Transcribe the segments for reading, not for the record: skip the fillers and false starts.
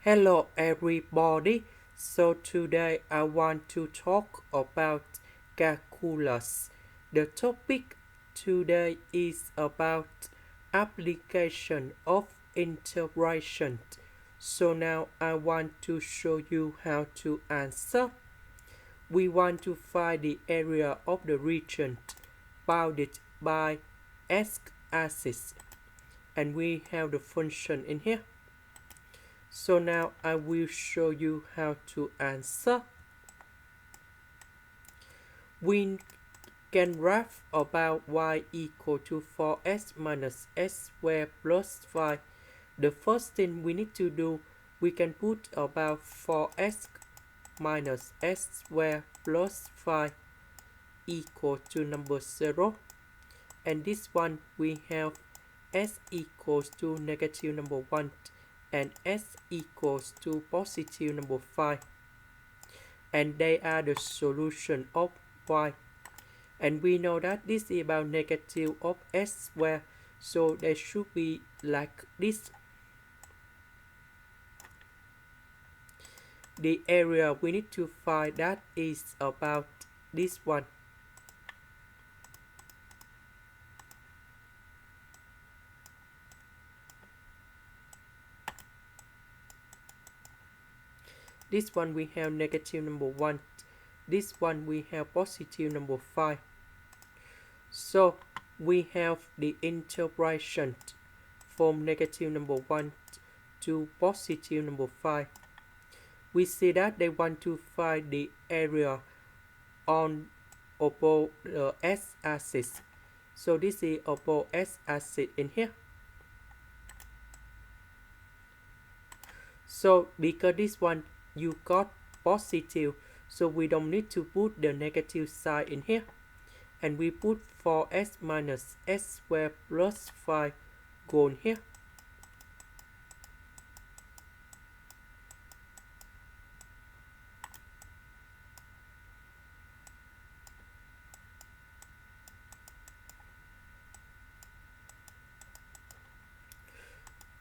Hello everybody. So today I want to talk about calculus. The topic today is about application of integration. So now I want to show you how to answer. We want to find the area of the region bounded by x-axis, and we have the function in here. So now I will show you how to answer. We can write about y equal to 4x minus x squared plus 5. The first thing we need to do, we can put about 4x minus x squared plus 5 equal to number 0. And this one we have s equals to negative number 1 and s equals to positive number 5, and they are the solution of y. And we know that this is about negative of s squared, so they should be like this. The area we need to find that is about this one. This one we have negative number 1. This one we have positive number 5. So we have the integration from negative number 1 to positive number 5. We see that they want to find the area on opposite x-axis. So this is opposite x-axis in here. So because this one you got positive, so we don't need to put the negative sign in here, and we put 4x minus x squared plus 5 go in here.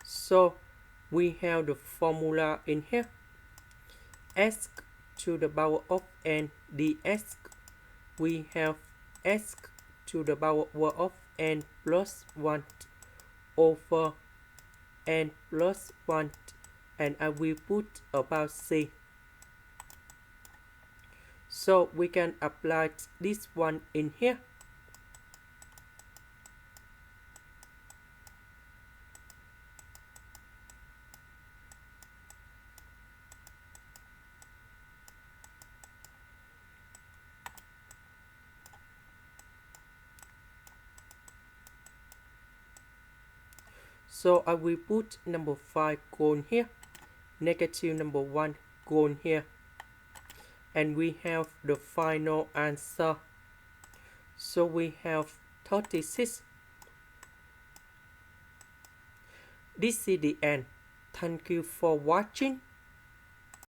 So we have the formula in here. S to the power of n dx. We have s to the power of n plus 1 over n plus 1, and I will put about c. So we can apply this one in here. So I will put number 5 go in here, negative number 1 go in here, and we have the final answer. So we have 36. This is the end. Thank you for watching.